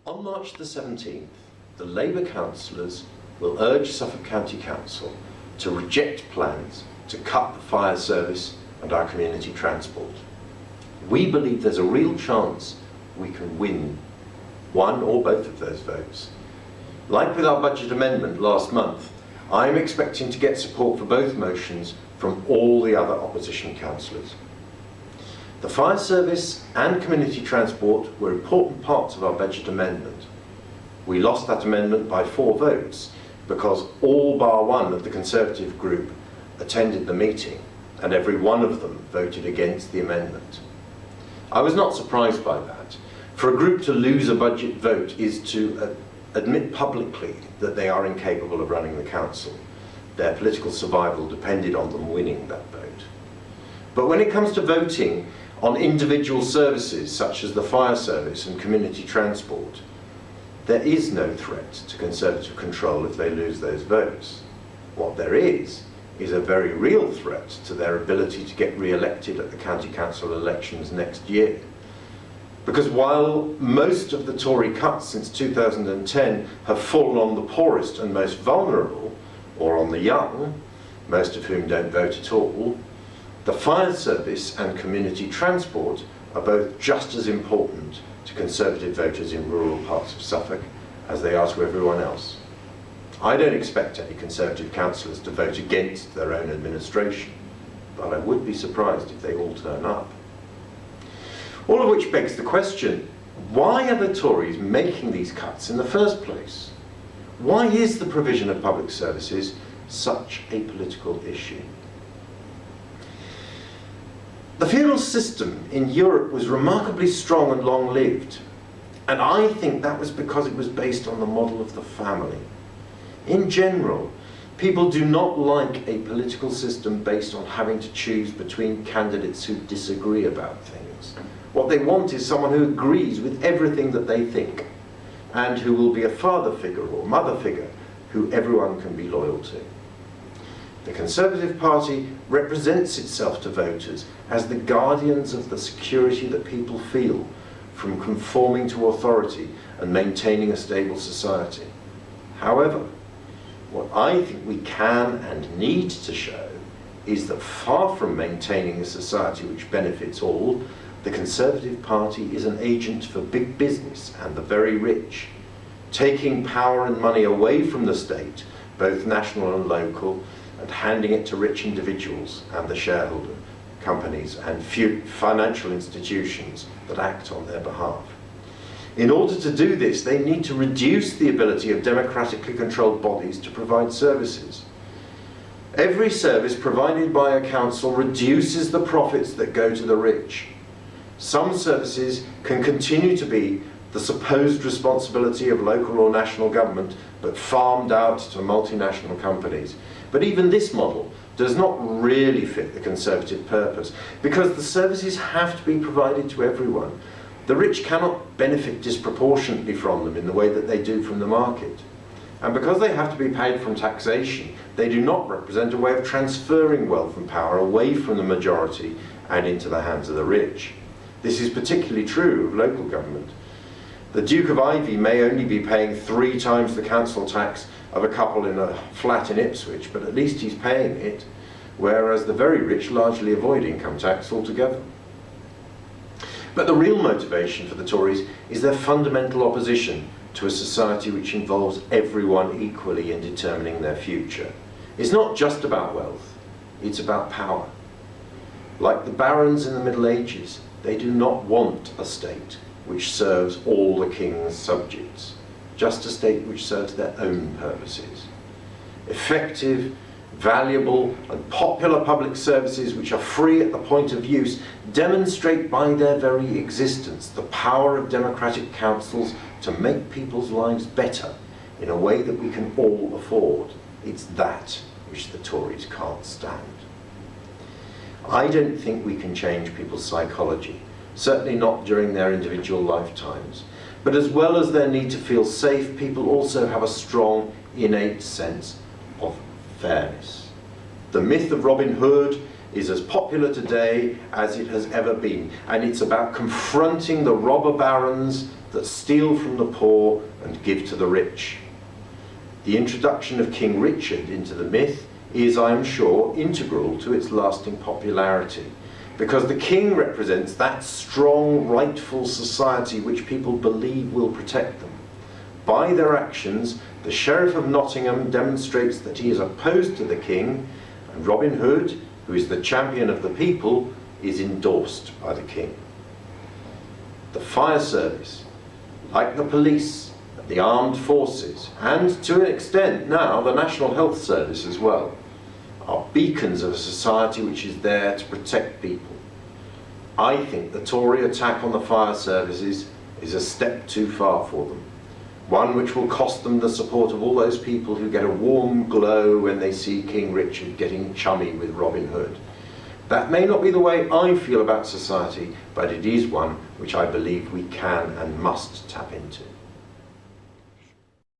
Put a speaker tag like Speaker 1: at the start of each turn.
Speaker 1: On March the 17th, the Labour councillors will urge Suffolk County Council to reject plans to cut the fire service and our community transport. We believe there's a real chance we can win one or both of those votes. Like with our budget amendment last month, I'm expecting to get support for both motions from all the other opposition councillors. The fire service and community transport were important parts of our budget amendment. We lost that amendment by 4 votes because all bar one of the Conservative group attended the meeting and every one of them voted against the amendment. I was not surprised by that. For a group to lose a budget vote is to admit publicly that they are incapable of running the council. Their political survival depended on them winning that vote. But when it comes to voting on individual services such as the fire service and community transport, there is no threat to Conservative control if they lose those votes. What there is a very real threat to their ability to get re-elected at the county council elections next year. Because while most of the Tory cuts since 2010 have fallen on the poorest and most vulnerable, or on the young, most of whom don't vote at all, the fire service and community transport are both just as important to Conservative voters in rural parts of Suffolk as they are to everyone else. I don't expect any Conservative councillors to vote against their own administration, but I would be surprised if they all turn up. All of which begs the question, why are the Tories making these cuts in the first place? Why is the provision of public services such a political issue? The feudal system in Europe was remarkably strong and long-lived, and I think that was because it was based on the model of the family. In general, people do not like a political system based on having to choose between candidates who disagree about things. What they want is someone who agrees with everything that they think, and who will be a father figure or mother figure who everyone can be loyal to. The Conservative Party represents itself to voters as the guardians of the security that people feel from conforming to authority and maintaining a stable society. However, what I think we can and need to show is that far from maintaining a society which benefits all, the Conservative Party is an agent for big business and the very rich, taking power and money away from the state, both national and local, and handing it to rich individuals and the shareholder companies and financial institutions that act on their behalf. In order to do this, they need to reduce the ability of democratically controlled bodies to provide services. Every service provided by a council reduces the profits that go to the rich. Some services can continue to be the supposed responsibility of local or national government, but farmed out to multinational companies. But even this model does not really fit the Conservative purpose, because the services have to be provided to everyone. The rich cannot benefit disproportionately from them in the way that they do from the market. And because they have to be paid from taxation, they do not represent a way of transferring wealth and power away from the majority and into the hands of the rich. This is particularly true of local government. The Duke of Ivy may only be paying 3 times the council tax of a couple in a flat in Ipswich, but at least he's paying it, whereas the very rich largely avoid income tax altogether. But the real motivation for the Tories is their fundamental opposition to a society which involves everyone equally in determining their future. It's not just about wealth, it's about power. Like the barons in the Middle Ages, they do not want a state which serves all the king's subjects, just a state which serves their own purposes. Effective, valuable and popular public services which are free at the point of use demonstrate by their very existence the power of democratic councils to make people's lives better in a way that we can all afford. It's that which the Tories can't stand. I don't think we can change people's psychology, certainly not during their individual lifetimes. But as well as their need to feel safe, people also have a strong, innate sense of fairness. The myth of Robin Hood is as popular today as it has ever been, and it's about confronting the robber barons that steal from the poor and give to the rich. The introduction of King Richard into the myth is, I am sure, integral to its lasting popularity, because the king represents that strong, rightful society which people believe will protect them. By their actions, the Sheriff of Nottingham demonstrates that he is opposed to the king, and Robin Hood, who is the champion of the people, is endorsed by the king. The fire service, like the police, the armed forces, and to an extent now the National Health Service as well, are beacons of a society which is there to protect people. I think the Tory attack on the fire services is a step too far for them, one which will cost them the support of all those people who get a warm glow when they see King Richard getting chummy with Robin Hood. That may not be the way I feel about society, but it is one which I believe we can and must tap into.